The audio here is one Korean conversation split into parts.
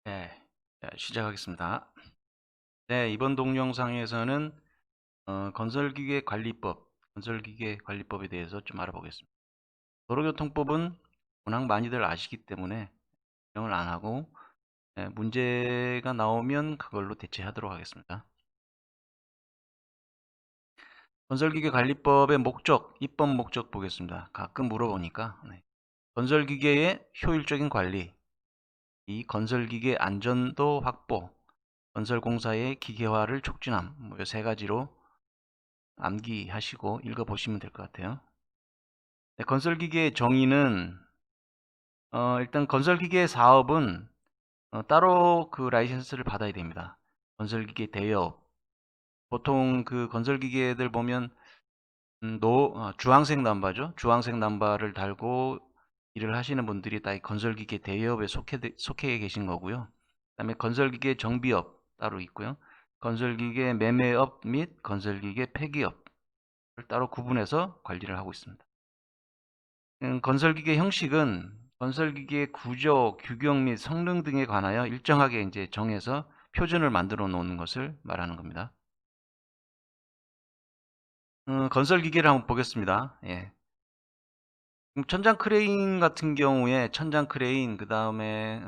네, 시작하겠습니다. 네, 이번 동영상에서는 건설기계 관리법, 건설기계 관리법에 대해서 좀 알아보겠습니다. 도로교통법은 워낙 많이들 아시기 때문에 설명을 안 하고 문제가 나오면 그걸로 대체하도록 하겠습니다. 건설기계 관리법의 목적, 입법 목적 보겠습니다. 가끔 물어보니까 건설기계의 효율적인 관리, 이 건설기계 안전도 확보, 건설공사의 기계화를 촉진함, 뭐 이 세 가지로 암기하시고 읽어보시면 될 것 같아요. 네, 건설기계의 정의는 일단 건설기계 사업은 따로 그 라이센스를 받아야 됩니다. 건설기계 대여업, 보통 그 건설기계들 보면 주황색 남바죠. 주황색 남바를 달고 일을 하시는 분들이 다 이 건설기계 대여업에 속해 계신 거고요. 그다음에 건설기계 정비업 따로 있고요. 건설기계 매매업 및 건설기계 폐기업을 따로 구분해서 관리를 하고 있습니다. 건설기계 형식은 건설기계의 구조, 규격 및 성능 등에 관하여 일정하게 이제 정해서 표준을 만들어 놓는 것을 말하는 겁니다. 건설기계를 한번 보겠습니다. 예. 천장 크레인 같은 경우에 천장 크레인, 그 다음에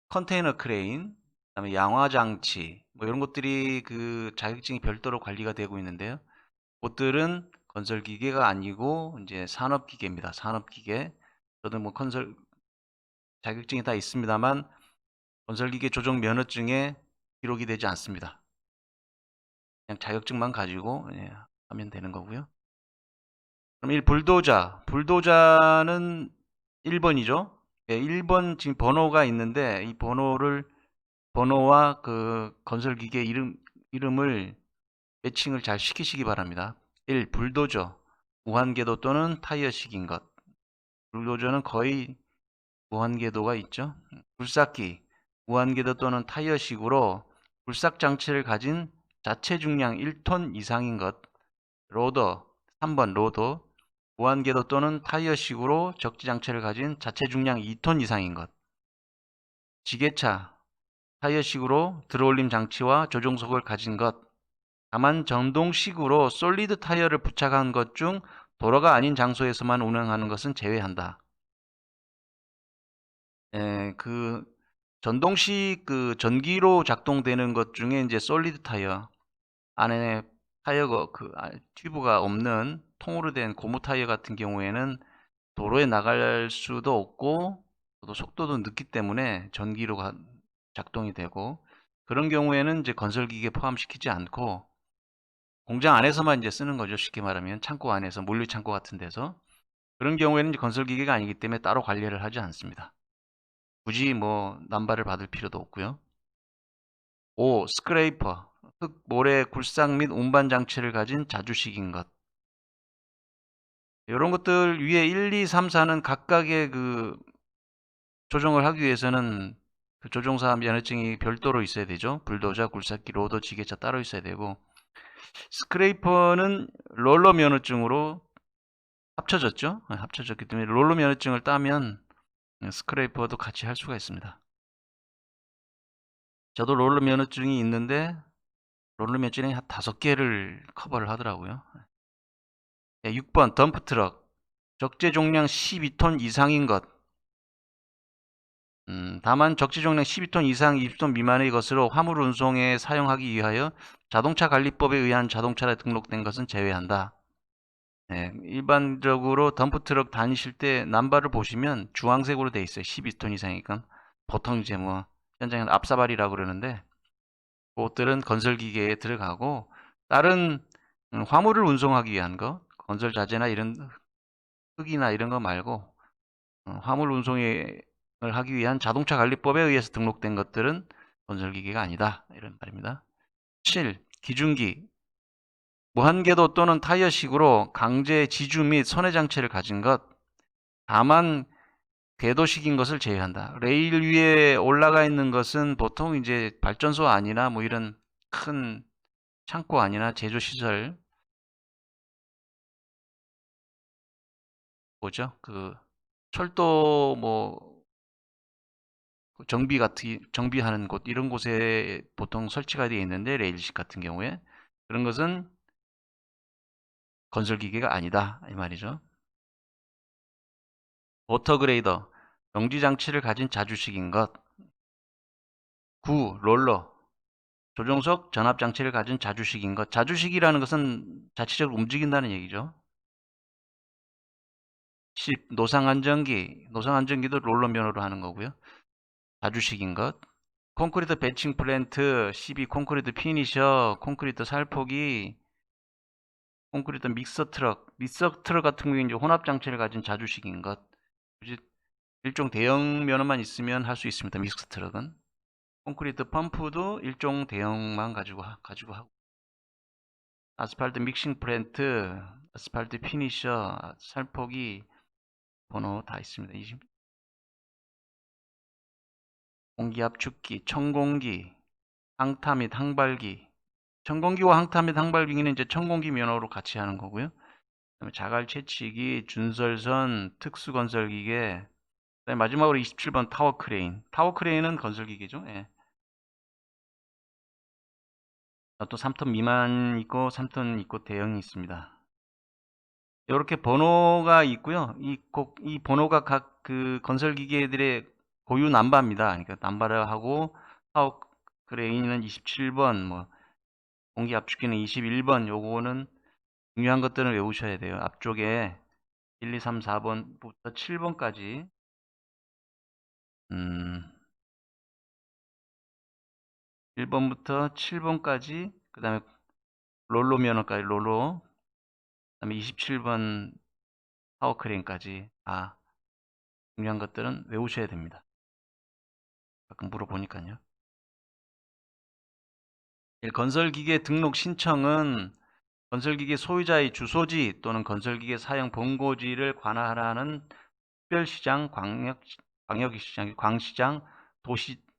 컨테이너 크레인, 그다음에 양화 장치, 뭐 이런 것들이 그 자격증이 별도로 관리가 되고 있는데요. 그것들은 건설기계가 아니고 이제 산업기계입니다. 산업기계. 저도 뭐 건설 자격증이 다 있습니다만 건설기계 조종 면허증에 기록이 되지 않습니다. 그냥 자격증만 가지고 하면 되는 거고요. 그럼 이 불도자는 1번이죠. 1번 지금 번호가 있는데 이 번호와 그 건설기계 이름을 매칭을 잘 시키시기 바랍니다. 1. 불도저 무한궤도 또는 타이어식인 것. 불도저는 거의 무한궤도가 있죠. 굴삭기 무한궤도 또는 타이어식으로 굴삭 장치를 가진 자체 중량 1톤 이상인 것. 로더 3번 로더 무한궤도 또는 타이어식으로 적지 장치를 가진 자체 중량 2톤 이상인 것. 지게차 타이어식으로 들어올림 장치와 조종석을 가진 것. 다만 전동식으로 솔리드 타이어를 부착한 것 중 도로가 아닌 장소에서만 운행하는 것은 제외한다. 그 전동식 그 전기로 작동되는 것 중에 이제 솔리드 타이어 안에 타이어가 튜브가 없는 통으로 된 고무 타이어 같은 경우에는 도로에 나갈 수도 없고 또 속도도 늦기 때문에 전기로 작동이 되고 그런 경우에는 이제 건설기계 포함시키지 않고 공장 안에서만 이제 쓰는 거죠. 쉽게 말하면 창고 안에서 물류창고 같은 데서 그런 경우에는 이제 건설기계가 아니기 때문에 따로 관리를 하지 않습니다. 굳이 뭐 남발을 받을 필요도 없고요. 5. 스크레이퍼 흙, 모래, 굴삭 및 운반 장치를 가진 자주식인 것. 이런 것들 위에 1, 2, 3, 4는 각각의 그 조종을 하기 위해서는 그 조종사 면허증이 별도로 있어야 되죠. 불도저, 굴삭기, 로더, 지게차 따로 있어야 되고 스크레이퍼는 롤러 면허증으로 합쳐졌죠. 합쳐졌기 때문에 롤러 면허증을 따면 스크레이퍼도 같이 할 수가 있습니다. 저도 롤러 면허증이 있는데 롤러 면허증이 한 5개를 커버를 하더라고요. 6번 덤프트럭 적재重량 12톤 이상인 것. 다만 적재重량 12톤 이상 20톤 미만의 것으로 화물 운송에 사용하기 위하여 자동차 관리법에 의한 자동차에 등록된 것은 제외한다. 일반적으로 덤프트럭 다니실 때 남바를 보시면 주황색으로 돼 있어요. 12톤 이상이니까 보통 이제 뭐 현장에는 앞사발이라고 그러는데 그것들은 건설기계에 들어가고 다른 화물을 운송하기 위한 거 건설 자재나 이런 흙이나 이런 거 말고 화물 운송을 하기 위한 자동차 관리법에 의해서 등록된 것들은 건설기계가 아니다 이런 말입니다. 7. 기중기 무한궤도 또는 타이어식으로 강제 지주 및 선회 장치를 가진 것. 다만 궤도식인 것을 제외한다. 레일 위에 올라가 있는 것은 보통 이제 발전소 아니나 뭐 이런 큰 창고 아니나 제조 시설 뭐죠? 그 철도 뭐 정비하는 곳 이런 곳에 보통 설치가 되어 있는데 레일식 같은 경우에 그런 것은 건설 기계가 아니다 이 말이죠. 워터그레이더 정지 장치를 가진 자주식인 것. 9. 롤러 조종석 전압 장치를 가진 자주식인 것. 자주식이라는 것은 자체적으로 움직인다는 얘기죠. 10. 노상안전기도 롤러 면허로 하는 거고요. 자주식인 것. 콘크리트 배칭 플랜트. 12. 콘크리트 피니셔, 콘크리트 살포기, 콘크리트 믹서 트럭 같은 경우에 이제 혼합 장치를 가진 자주식인 것. 일종 대형 면허만 있으면 할 수 있습니다. 믹서 트럭은. 콘크리트 펌프도 일종 대형만 가지고 하고. 아스팔트 믹싱 플랜트, 아스팔트 피니셔, 살포기 번호 다 있습니다. 공기 압축기, 천공기, 항타 및 항발기. 천공기와 항타 및 항발기는 이제 천공기 면허로 같이 하는 거고요. 그다음에 자갈 채취기, 준설선, 특수건설기계. 그다음에 마지막으로 27번 타워 크레인. 타워 크레인은 건설기계죠. 예. 또 3톤 미만 있고 3톤 있고 대형이 있습니다. 이렇게 번호가 있고요. 이 번호가 각 그 건설 기계들의 고유 남바입니다. 그러니까 남바를 하고 파워 크레인은 27번, 뭐 공기 압축기는 21번. 요거는 중요한 것들은 외우셔야 돼요. 앞쪽에 1, 2, 3, 4번부터 7번까지 1번부터 7번까지 그다음에 롤로 면허까지 그다음에 27번 파워 크레인까지 중요한 것들은 외우셔야 됩니다. 가끔 물어보니까요. 건설기계 등록 신청은 건설기계 소유자의 주소지 또는 건설기계 사용 본고지를 관할하는 특별시장, 광역시장, 광시장,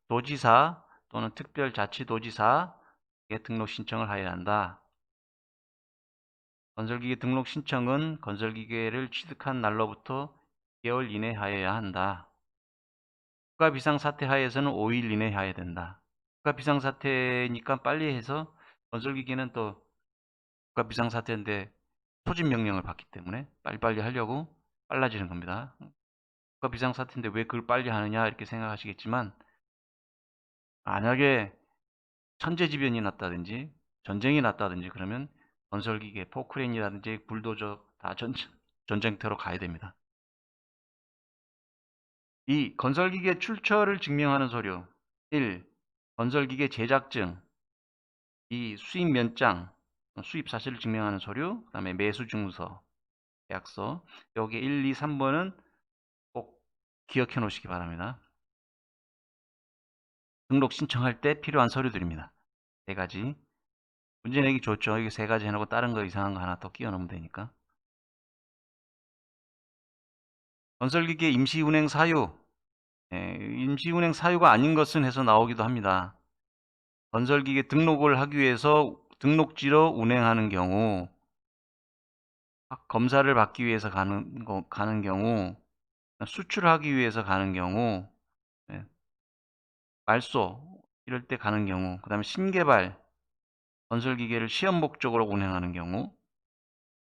도지사 또는 특별자치도지사에 등록 신청을 하여야 한다. 건설기계 등록 신청은 건설기계를 취득한 날로부터 2개월 이내에 하여야 한다. 국가비상사태 하에서는 5일 이내에 해야 된다. 국가비상사태니까 빨리 해서 건설기계는 또 국가비상사태인데 소집명령을 받기 때문에 빨리빨리 하려고 빨라지는 겁니다. 국가비상사태인데 왜 그걸 빨리 하느냐 이렇게 생각하시겠지만 만약에 천재지변이 났다든지 전쟁이 났다든지 그러면 건설기계, 포크레인이라든지 불도저 다 전쟁터로 가야 됩니다. 2. 건설기계 출처를 증명하는 서류. 1. 건설기계 제작증. 2. 수입 면장, 수입 사실을 증명하는 서류. 그 다음에 매수증서, 계약서. 여기 1, 2, 3번은 꼭 기억해 놓으시기 바랍니다. 등록 신청할 때 필요한 서류들입니다. 3가지. 문제 내기 좋죠. 이게 3가지 해놓고 다른 거 이상한 거 하나 더 끼워 넣으면 되니까. 건설기계 임시운행 사유. 임시운행 사유가 아닌 것은 해서 나오기도 합니다. 건설기계 등록을 하기 위해서 등록지로 운행하는 경우, 검사를 받기 위해서 가는 경우, 수출하기 위해서 가는 경우, 말소 이럴 때 가는 경우, 그 다음에 신개발 건설기계를 시험 목적으로 운행하는 경우,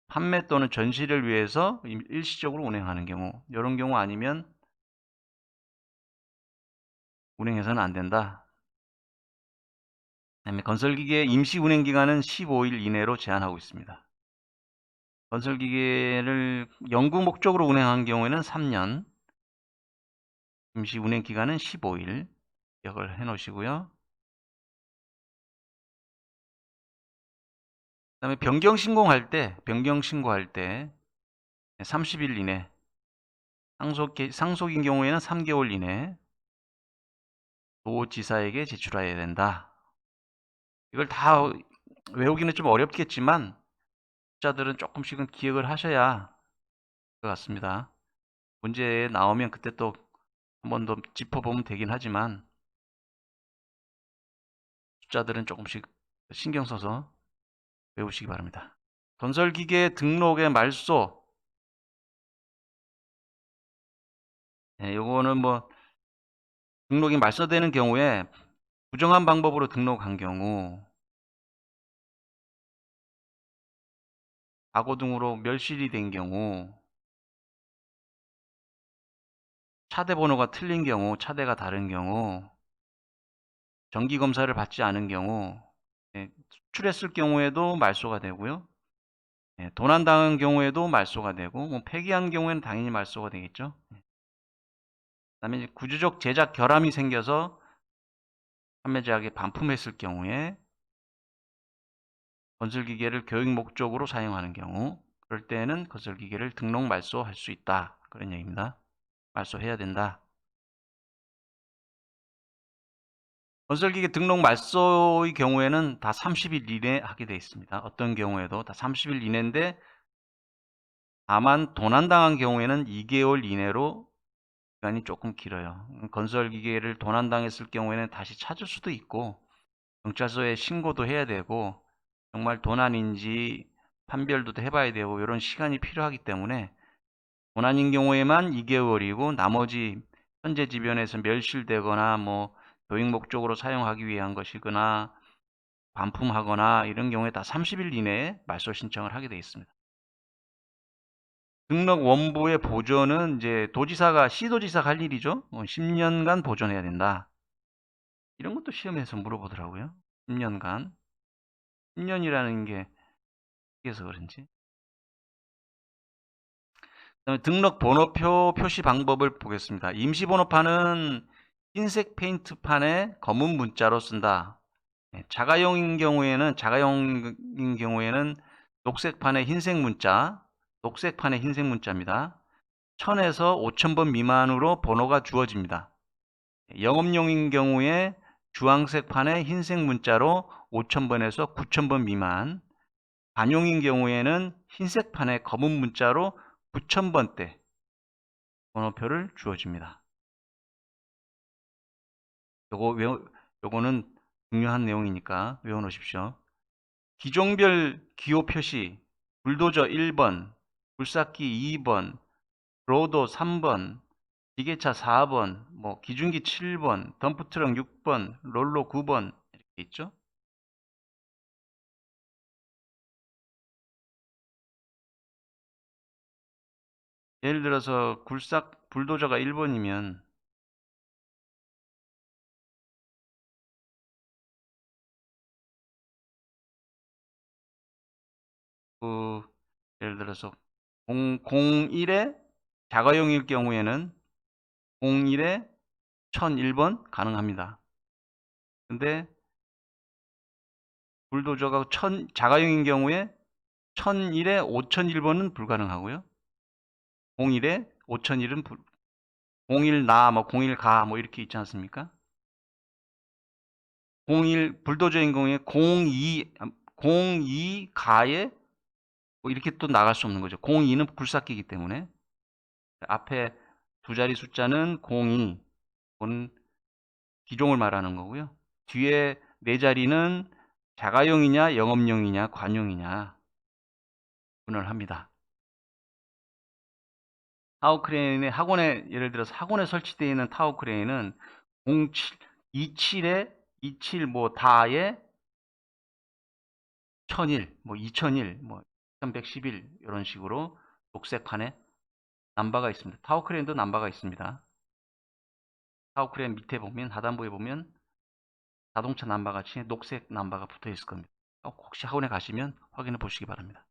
판매 또는 전시를 위해서 일시적으로 운행하는 경우, 이런 경우 아니면 운행해서는 안 된다. 그다음에 건설기계 임시 운행 기간은 15일 이내로 제한하고 있습니다. 건설기계를 연구 목적으로 운행한 경우에는 3년, 임시 운행 기간은 15일 기억을 해 놓으시고요. 그다음에 변경 신고할 때 30일 이내, 상속인 경우에는 3개월 이내 도지사에게 제출해야 된다. 이걸 다 외우기는 좀 어렵겠지만 숫자들은 조금씩은 기억을 하셔야 할 것 같습니다. 문제에 나오면 그때 또 한 번 더 짚어보면 되긴 하지만 숫자들은 조금씩 신경 써서 외우시기 바랍니다. 건설기계 등록의 말소. 요거는 뭐 등록이 말소되는 경우에 부정한 방법으로 등록한 경우, 과거 등으로 멸실이 된 경우, 차대 번호가 틀린 경우, 차대가 다른 경우, 정기 검사를 받지 않은 경우, 수출했을 경우에도 말소가 되고요. 도난당한 경우에도 말소가 되고, 뭐 폐기한 경우에는 당연히 말소가 되겠죠. 그다음에 이제 구조적 제작 결함이 생겨서 판매자에게 반품했을 경우에 건설기계를 교육 목적으로 사용하는 경우, 그럴 때는 건설기계를 등록 말소할 수 있다. 그런 얘기입니다. 말소해야 된다. 건설기계 등록 말소의 경우에는 다 30일 이내 하게 되어 있습니다. 어떤 경우에도 다 30일 이내인데, 다만 도난당한 경우에는 2개월 이내로 기간이 조금 길어요. 건설기계를 도난당했을 경우에는 다시 찾을 수도 있고, 경찰서에 신고도 해야 되고, 정말 도난인지 판별도 해봐야 되고, 이런 시간이 필요하기 때문에 도난인 경우에만 2개월이고, 나머지 현재 지변에서 멸실되거나 뭐 교육 목적으로 사용하기 위한 것이거나 반품하거나 이런 경우에 다 30일 이내에 말소 신청을 하게 되어 있습니다. 등록 원부의 보존은 이제 도지사가, 시도지사가 할 일이죠. 10년간 보존해야 된다. 이런 것도 시험에서 물어보더라고요. 10년간. 10년이라는 게 그래서 그런지. 그다음에 등록 번호표 표시 방법을 보겠습니다. 임시번호판은 흰색 페인트판에 검은 문자로 쓴다. 자가용인 경우에는 녹색판에 흰색 문자, 녹색판에 흰색 문자입니다. 1000에서 5000번 미만으로 번호가 주어집니다. 영업용인 경우에 주황색 판에 흰색 문자로 5000번에서 9000번 미만, 관용인 경우에는 흰색 판에 검은 문자로 9000번대 번호표를 주어집니다. 요거는 중요한 내용이니까 외워놓으십시오. 기종별 기호 표시, 불도저 1번, 굴삭기 2번, 로도 3번, 기계차 4번, 뭐 기중기 7번, 덤프트럭 6번, 롤러 9번 이렇게 있죠. 예를 들어서 불도저가 1번이면 그 예를 들어서 01에 자가용일 경우에는 01에 1001번 가능합니다. 근데 불도저가 자가용인 경우에 1001에 5001번은 불가능하고요. 01에 5001은 01나 뭐 01가 뭐 이렇게 있지 않습니까? 01 불도저인 경우에 02 가에 뭐 이렇게 또 나갈 수 없는 거죠. 02는 굴삭기이기 때문에 앞에 두 자리 숫자는 02, 그건 기종을 말하는 거고요. 뒤에 네 자리는 자가용이냐 영업용이냐 관용이냐 구분을 합니다. 타워 크레인의 예를 들어서 학원에 설치되어 있는 타워 크레인은 27에 뭐 다에 1001, 뭐 2001, 뭐 2111 이런 식으로 녹색판에 남바가 있습니다. 타워 크레인도 남바가 있습니다. 타워 크레인 밑에 보면 하단부에 보면 자동차 남바 같이 녹색 남바가 붙어 있을 겁니다. 혹시 학원에 가시면 확인해 보시기 바랍니다.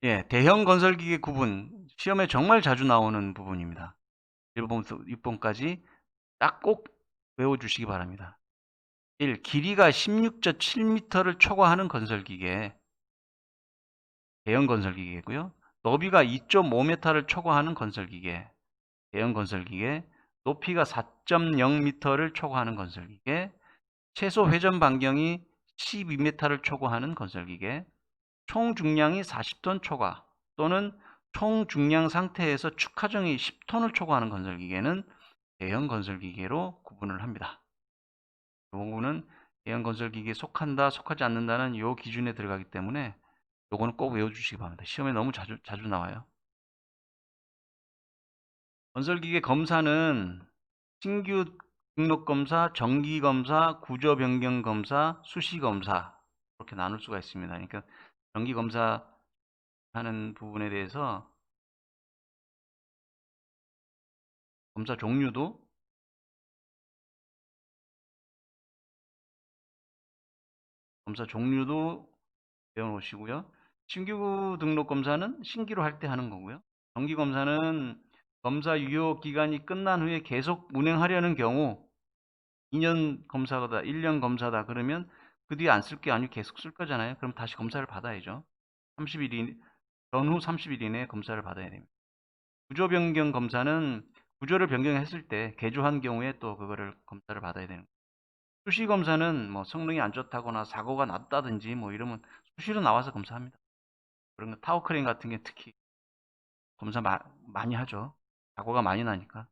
예, 대형 건설기계 구분 시험에 정말 자주 나오는 부분입니다. 1번부터 6번까지 딱 꼭 외워주시기 바랍니다. 1. 길이가 16.7m를 초과하는 건설기계, 대형 건설기계고요. 너비가 2.5m를 초과하는 건설기계, 대형 건설기계. 높이가 4.0m를 초과하는 건설기계, 최소 회전 반경이 12m를 초과하는 건설기계, 총 중량이 40톤 초과 또는 총 중량 상태에서 축하정이 10톤을 초과하는 건설기계는 대형 건설기계로 구분을 합니다. 이 부분은 대형 건설기계에 속한다, 속하지 않는다는 이 기준에 들어가기 때문에 이거는 꼭 외워주시기 바랍니다. 시험에 너무 자주 나와요. 건설기계 검사는 신규 등록검사, 정기검사, 구조변경검사, 수시검사 이렇게 나눌 수가 있습니다. 그러니까 정기검사 하는 부분에 대해서 검사 종류도 배워놓으시고요. 신규 등록검사는 신규로 할 때 하는 거고요. 정기검사는 검사 유효 기간이 끝난 후에 계속 운행하려는 경우 2년 검사다, 1년 검사다 그러면 그 뒤에 안 쓸 게 아니고 계속 쓸 거잖아요. 그럼 다시 검사를 받아야죠. 30일 전후 30일 이내에 검사를 받아야 됩니다. 구조 변경 검사는 구조를 변경했을 때 개조한 경우에 또 그거를 검사를 받아야 되는 거예요. 수시 검사는 뭐 성능이 안 좋다거나 사고가 났다든지 뭐 이러면 수시로 나와서 검사합니다. 그런 거 타워크레인 같은 게 특히 검사 많이 하죠. 사고가 많이 나니까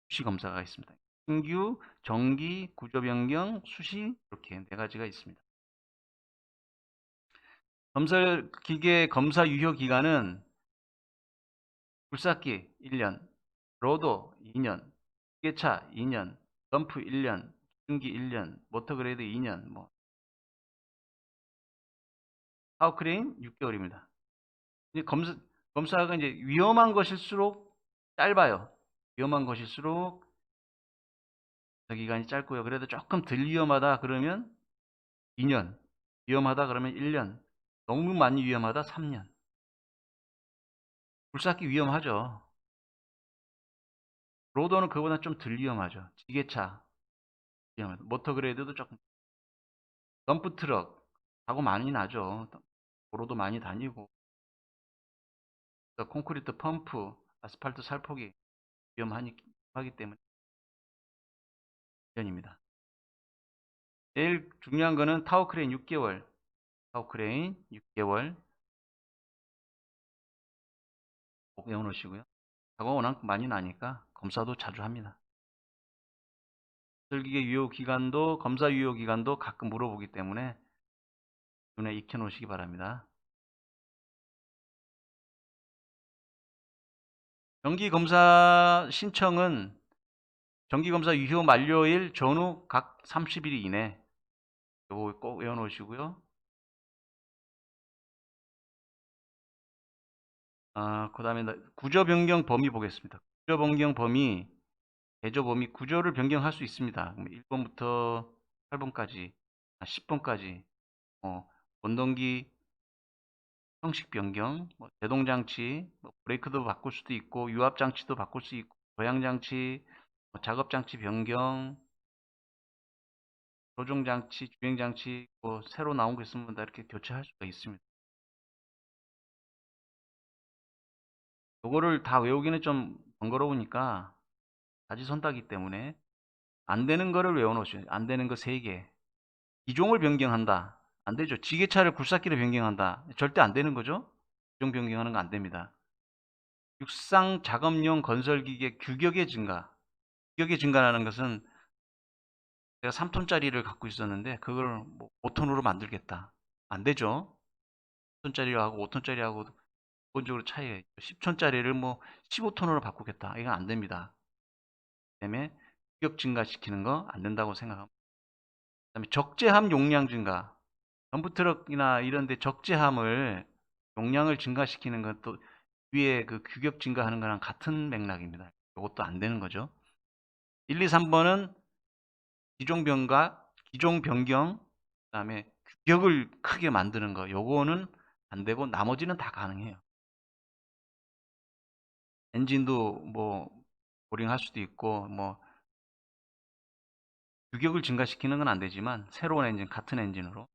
수시 검사가 있습니다. 신규, 정기, 구조 변경, 수시 이렇게 네 가지가 있습니다. 검사 기계 검사 유효 기간은 굴삭기 1년, 로더 2년, 기계차 2년, 덤프 1년, 기중기 1년, 모터그레이드 2년, 뭐 파워크레인 6개월입니다. 검사가 이제 위험한 것일수록 짧아요. 위험한 것일수록 기간이 짧고요. 그래도 조금 덜 위험하다 그러면 2년, 위험하다 그러면 1년, 너무 많이 위험하다 3년. 굴삭기 위험하죠. 로더는 그보다 좀 덜 위험하죠. 지게차 위험하죠. 모터그레이드도 조금. 덤프트럭 사고 많이 나죠. 도로도 많이 다니고 콘크리트 펌프, 아스팔트 살포기 위험하기 때문에 1년입니다. 제일 중요한 거는 타워크레인 6개월. 타워크레인 6개월 꼭 외워놓으시고요. 사고가 워낙 많이 나니까 검사도 자주 합니다. 건설기계 유효기간도 검사 유효기간도 가끔 물어보기 때문에 눈에 익혀놓으시기 바랍니다. 정기검사 신청은 정기검사 유효 만료일 전후 각 30일 이내 이거 꼭 외워놓으시고요. 그 다음에 구조 변경 범위 보겠습니다. 구조 변경 범위, 개조 범위, 구조를 변경할 수 있습니다. 1번부터 8번까지, 10번까지, 원동기 형식 변경, 제동장치, 브레이크도 바꿀 수도 있고, 유압장치도 바꿀 수 있고, 고양장치, 작업장치 변경, 조종장치, 주행장치, 새로 나온 거 있으면 다 이렇게 교체할 수가 있습니다. 요거를 다 외우기는 좀 번거로우니까 다지선다기 때문에 안 되는 거를 외워놓으셔요. 안 되는 거 3개. 기종을 변경한다. 안 되죠. 지게차를 굴삭기로 변경한다. 절대 안 되는 거죠. 기종 변경하는 거 안 됩니다. 육상 작업용 건설기계 규격의 증가. 규격의 증가라는 것은 제가 3톤짜리를 갖고 있었는데 그걸 5톤으로 만들겠다. 안 되죠. 3톤짜리하고 5톤짜리하고 기본적으로 차이가 있죠. 10톤짜리를 15톤으로 바꾸겠다. 이건 안 됩니다. 때문에 규격 증가시키는 거 안 된다고 생각합니다. 그다음에 적재함 용량 증가. 덤프트럭이나 이런 데 적재함을 용량을 증가시키는 것도 위에 그 규격 증가하는 거랑 같은 맥락입니다. 이것도 안 되는 거죠. 1, 2, 3번은 기종 변경, 그다음에 규격을 크게 만드는 거. 요거는 안 되고 나머지는 다 가능해요. 엔진도 보링할 수도 있고 규격을 증가시키는 건 안 되지만 새로운 엔진, 같은 엔진으로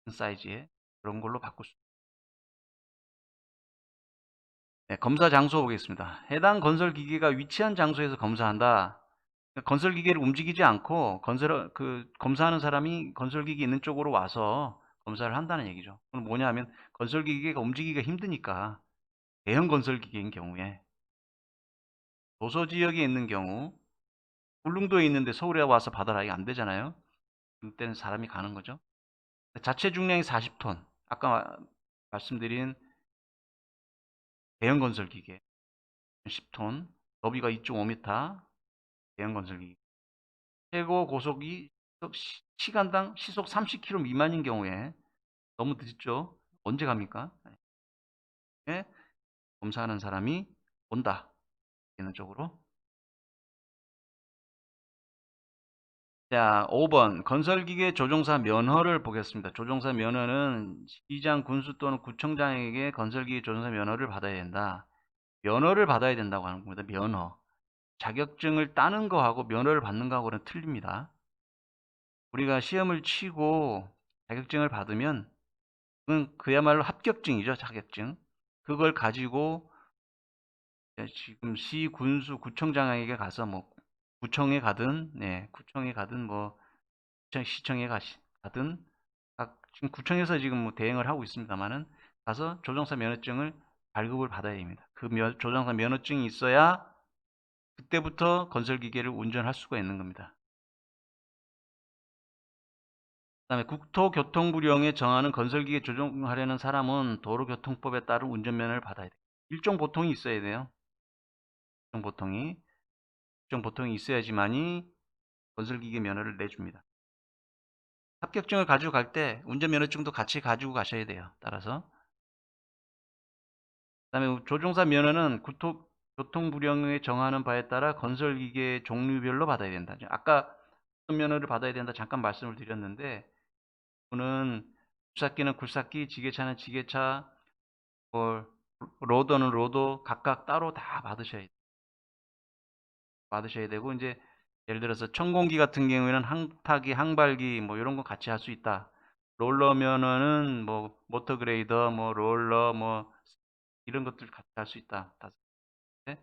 같은 사이즈의 그런 걸로 바꿀 수 있습니다. 네, 검사 장소 보겠습니다. 해당 건설 기계가 위치한 장소에서 검사한다. 건설 기계를 움직이지 않고 검사하는 사람이 건설 기계 있는 쪽으로 와서 검사를 한다는 얘기죠. 그건 뭐냐면 건설 기계가 움직이기가 힘드니까 대형 건설 기계인 경우에 도서 지역에 있는 경우 울릉도에 있는데 서울에 와서 받아라 이게 안 되잖아요. 그때는 사람이 가는 거죠. 자체 중량이 40톤. 아까 말씀드린 대형 건설 기계. 10톤, 너비가 2.5m, 대형 건설기기. 최고 고속이 시간당 시속 30km 미만인 경우에 너무 늦죠? 언제 갑니까? 네, 검사하는 사람이 온다. 개인적으로. 자, 5번 건설기계 조종사 면허를 보겠습니다. 조종사 면허는 시장, 군수 또는 구청장에게 건설기계 조종사 면허를 받아야 된다. 면허를 받아야 된다고 하는 겁니다. 면허. 자격증을 따는 거하고 면허를 받는 거하고는 틀립니다. 우리가 시험을 치고 자격증을 받으면 그건 그야말로 합격증이죠. 자격증. 그걸 가지고 지금 시, 군수, 구청장에게 가서 뭐 구청에 가든, 네, 구청에 가든 뭐 시청에 가든 지금 구청에서 지금 뭐 대행을 하고 있습니다만은 가서 조종사 면허증을 발급을 받아야 됩니다. 그 조종사 면허증이 있어야 그때부터 건설기계를 운전할 수가 있는 겁니다. 그다음에 국토교통부령에 정하는 건설기계 조종하려는 사람은 도로교통법에 따른 운전면허를 받아야 돼요. 일종 보통이 있어야 돼요. 일종 보통이 있어야지만이 건설기계 면허를 내줍니다. 합격증을 가지고 갈 때 운전면허증도 같이 가지고 가셔야 돼요. 따라서. 그다음에 조종사 면허는 국토교통부령에 정하는 바에 따라 건설기계 종류별로 받아야 된다. 아까 어떤 면허를 받아야 된다 잠깐 말씀을 드렸는데 이거는 굴삭기는 굴삭기, 지게차는 지게차, 뭐 로더는 로더 각각 따로 다 받으셔야 되고 이제 예를 들어서 천공기 같은 경우에는 항타기, 항발기 뭐 이런 거 같이 할 수 있다. 롤러 면허는 뭐 모터그레이더, 뭐 롤러, 뭐 이런 것들 같이 할 수 있다. 네?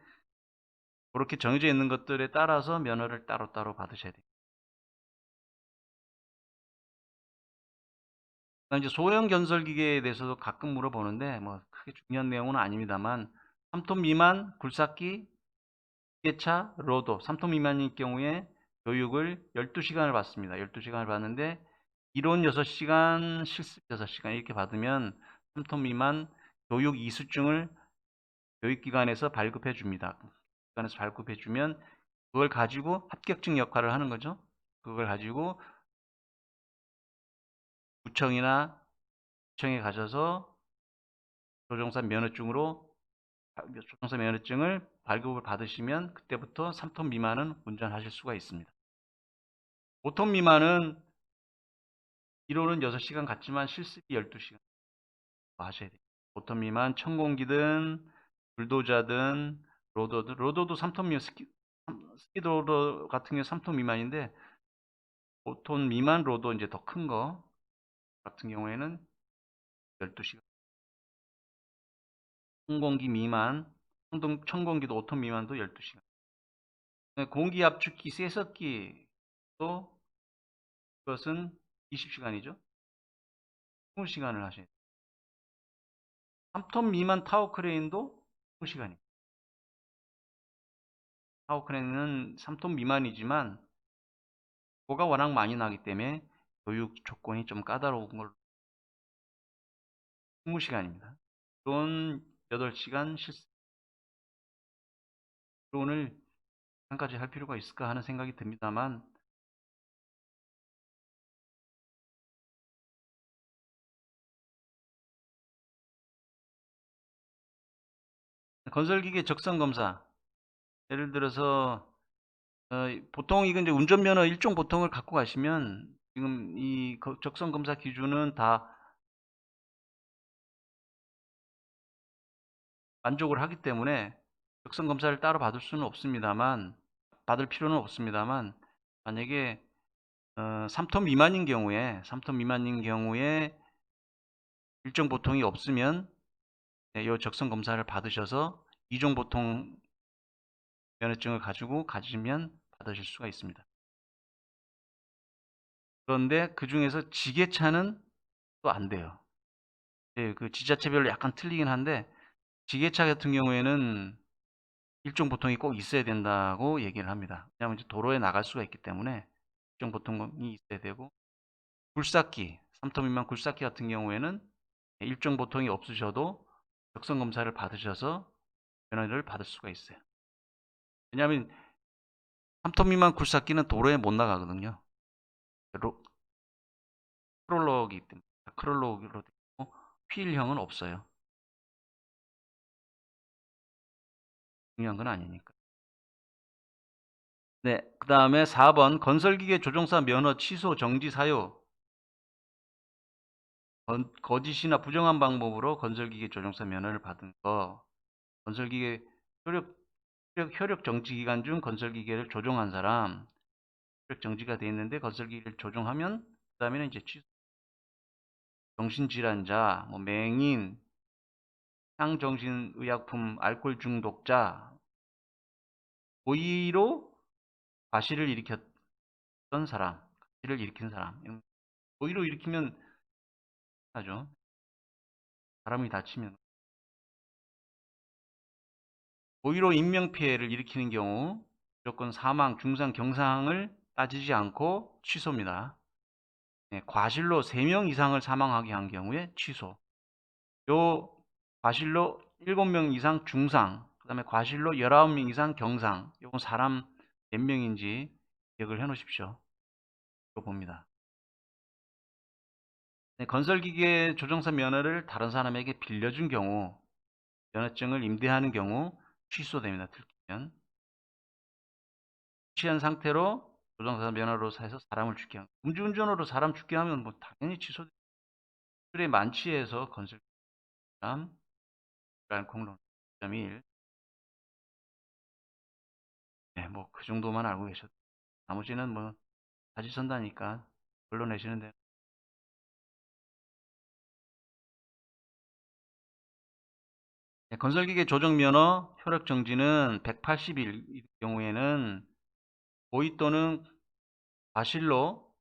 그렇게 정해져 있는 것들에 따라서 면허를 따로따로 받으셔야 돼요. 이제 소형 건설기계에 대해서도 가끔 물어보는데 뭐 크게 중요한 내용은 아닙니다만 3톤 미만 굴삭기, 기계차, 로도 3톤 미만일 경우에 교육을 12시간을 받습니다. 12시간을 받는데 이론 6시간, 실습 6시간 이렇게 받으면 3톤 미만 교육 이수증을 교육기관에서 발급해 줍니다. 기관에서 발급해 주면 그걸 가지고 합격증 역할을 하는 거죠. 그걸 가지고 구청이나 구청에 가셔서 조종사 면허증을 발급을 받으시면 그때부터 3톤 미만은 운전하실 수가 있습니다. 5톤 미만은 이론은 6시간 같지만 실습이 12시간 하셔야 돼요. 5톤 미만 천공기든 불도자든 로더도 3톤 미만 스키드 로더 같은 경우 3톤 미만인데 5톤 미만 로더 이제 더 큰 거 같은 경우에는 12시간. 천공기 미만 천공기도 5톤 미만도 12시간. 공기 압축기 세척기도 그것은 20시간이죠. 20시간을 하셔야 돼요. 3톤 미만 타워 크레인도 20시간입니다. 타워 크레인은 3톤 미만이지만 고가 워낙 많이 나기 때문에 교육 조건이 좀 까다로운 걸로 20시간입니다. 돈 8시간 실습. 오늘 한까지 할 필요가 있을까 하는 생각이 듭니다만 건설기계 적성 검사 예를 들어서 보통 이건 이제 운전면허 일종 보통을 갖고 가시면 지금 이 적성 검사 기준은 다 만족을 하기 때문에 적성 검사를 따로 받을 필요는 없습니다만 만약에 3톤 미만인 경우에 일정 보통이 없으면 이 적성 검사를 받으셔서 이종 보통 면허증을 가지면 받으실 수가 있습니다. 그런데 그 중에서 지게차는 또 안 돼요. 예, 그 지자체별로 약간 틀리긴 한데 지게차 같은 경우에는 일종 보통이 꼭 있어야 된다고 얘기를 합니다. 왜냐하면 이제 도로에 나갈 수가 있기 때문에 일종 보통이 있어야 되고 굴삭기 3톤 미만 굴삭기 같은 경우에는 일종 보통이 없으셔도 적성 검사를 받으셔서 면허를 받을 수가 있어요. 왜냐하면 3톤 미만 굴삭기는 도로에 못 나가거든요. 크롤러이기 때문에. 크롤러로 되고 휠형은 없어요. 중요한 건 아니니까. 네, 그 다음에 4번 건설기계 조종사 면허 취소 정지 사유. 거짓이나 부정한 방법으로 건설기계 조종사 면허를 받은 거. 건설기계 효력 정지 기간 중 건설기계를 조종한 사람. 효력 정지가 돼 있는데 건설기계를 조종하면 그 다음에는 이제 취소. 정신질환자, 뭐 맹인, 향정신의약품 알코올 중독자, 고의로 과실을 일으켰던 사람, 과실을 일으킨 사람. 고의로 일으키면 하죠. 사람이 다치면. 고의로 인명피해를 일으키는 경우 무조건 사망, 중상, 경상을 따지지 않고 취소입니다. 네, 과실로 3명 이상을 사망하게 한 경우에 취소. 요 과실로 7명 이상 중상, 그 다음에 과실로 19명 이상 경상. 요건 사람 몇 명인지 기억을 해 놓으십시오. 이거 봅니다. 네, 건설기계 조종사 면허를 다른 사람에게 빌려준 경우, 면허증을 임대하는 경우 취소됩니다. 들키면. 취한 상태로 조종사 면허로 해서 사람을 죽게 하면, 음주운전으로 사람 죽게 하면 뭐 당연히 취소돼요. 술에 만취해서 건설기계 사람, 알코올 0.1. 네, 뭐 그 정도만 알고 계셔도. 나머지는 뭐 사지선다니까 걸러내시는데. 네, 건설기계 조종면허 효력정지는 180일 경우에는 고의 또는 과실로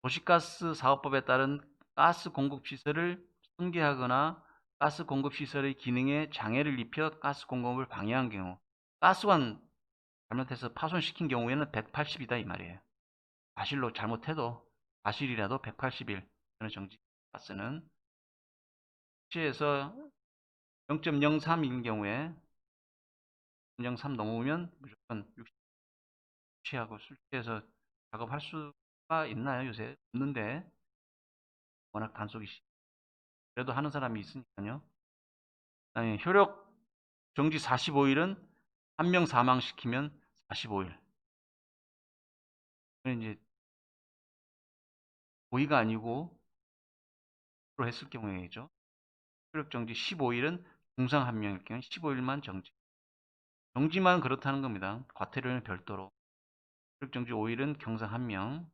도시가스 사업법에 따른 가스 공급 시설을 손괴하거나 가스 공급 시설의 기능에 장애를 입혀 가스 공급을 방해한 경우, 가스관 잘못해서 파손시킨 경우에는 180이다 이 말이에요. 과실로 잘못해도 과실이라도 180일 정지. 가스는 시에서 0.03인 경우에 0.03 넘으면 무조건 60 취하고 술 취해서 작업할 수가 있나요? 요새 없는데 워낙 단속이 그래도 하는 사람이 있으니까요. 아니, 효력 정지 45일은 한 명 사망시키면 45일. 이제 고의가 아니고 로 했을 경우에죠. 효력 정지 15일은 중상 한 명일 경우 15일만 정지. 정지만 그렇다는 겁니다. 과태료는 별도로. 효력 정지 5일은 경상 한 명.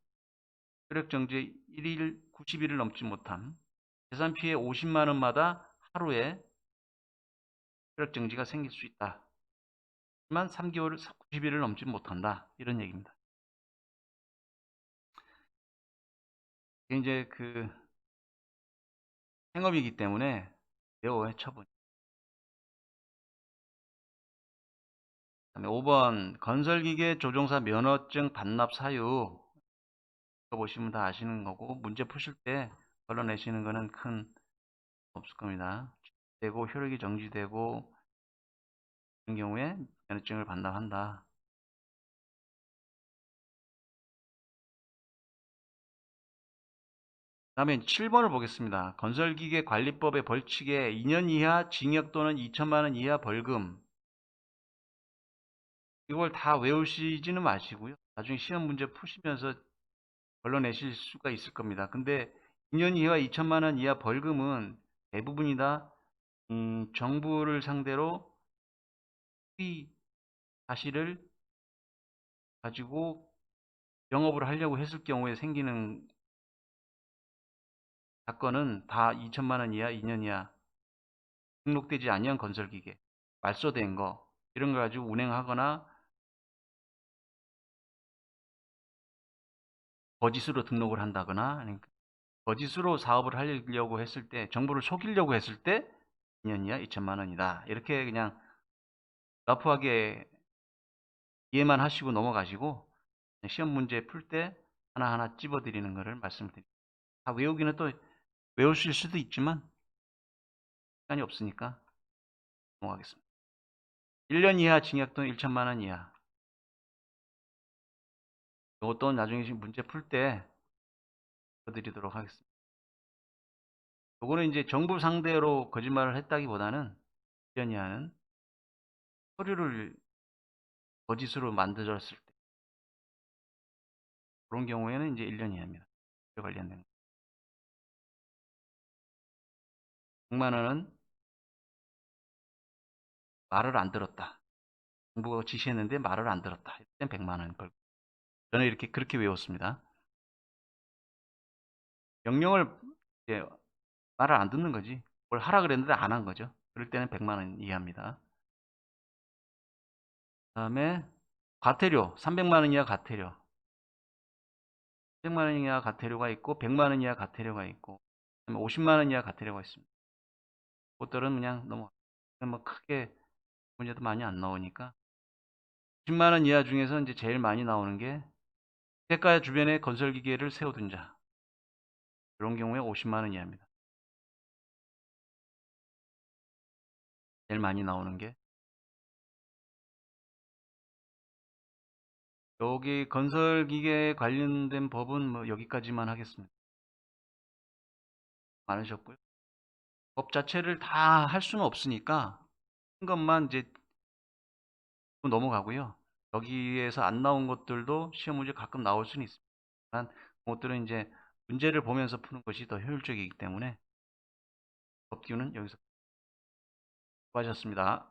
효력 정지 1일 90일을 넘지 못함. 재산 피해 50만 원마다 하루에 효력 정지가 생길 수 있다. 하지만 3개월 90일을 넘지 못한다. 이런 얘기입니다. 이제 그 생업이기 때문에 매우 처분. 그다음에 5번 건설기계 조종사 면허증 반납 사유. 이거 보시면 다 아시는 거고 문제 푸실 때 걸러내시는 거는 큰 없을 겁니다. 되고 효력이 정지되고 그런 경우에 면허증을 반납한다. 다음에 7번을 보겠습니다. 건설기계 관리법의 벌칙에 2년 이하 징역 또는 2천만 원 이하 벌금. 이걸 다 외우시지는 마시고요. 나중에 시험 문제 푸시면서 걸러내실 수가 있을 겁니다. 근데 2년 이하 2천만 원 이하 벌금은 대부분이 다 정부를 상대로 수의 사실을 가지고 영업을 하려고 했을 경우에 생기는 사건은 다 2천만 원 이하 2년 이하 등록되지 아니한 건설기계 말소된 거 이런 거 가지고 운행하거나 거짓으로 등록을 한다거나 아니면 거짓으로 사업을 하려고 했을 때 정부를 속이려고 했을 때 2년 이하 2천만 원이다. 이렇게 그냥 러프하게 이해만 하시고 넘어가시고 시험 문제 풀 때 하나하나 찝어드리는 것을 말씀드립니다. 다 외우기는 또 외우실 수도 있지만 시간이 없으니까 넘어가겠습니다. 1년 이하 징역 또는 1천만 원 이하. 이것도 나중에 지금 문제 풀 때 드리도록 하겠습니다. 요거는 이제 정부 상대로 거짓말을 했다기보다는 1년 이하는 서류를 거짓으로 만들었을 때 그런 경우에는 이제 1년 이하입니다. 관련된 거. 100만 원은 말을 안 들었다. 정부가 지시했는데 말을 안 들었다. 이땐 100만 원 벌. 저는 이렇게 그렇게 외웠습니다. 명령을 이제 말을 안 듣는 거지. 뭘 하라 그랬는데 안 한 거죠. 그럴 때는 100만 원 이하입니다. 그다음에 과태료 300만 원 이하 과태료. 300만 원 이하 과태료가 있고 100만 원 이하 과태료가 있고 50만 원 이하 과태료가 있습니다. 그것들은 그냥 너무 뭐 크게 문제도 많이 안 나오니까 10만 원 이하 중에서 이제 제일 많이 나오는 게 주택가 주변에 건설기계를 세워둔 자. 이런 경우에 50만 원 이하입니다. 제일 많이 나오는 게 여기 건설기계 관련된 법은 뭐 여기까지만 하겠습니다. 많으셨고요. 법 자체를 다 할 수는 없으니까 한 것만 이제 넘어가고요. 여기에서 안 나온 것들도 시험 문제 가끔 나올 수는 있습니다. 그것들은 이제 문제를 보면서 푸는 것이 더 효율적이기 때문에 법규는 여기서 수고하셨습니다.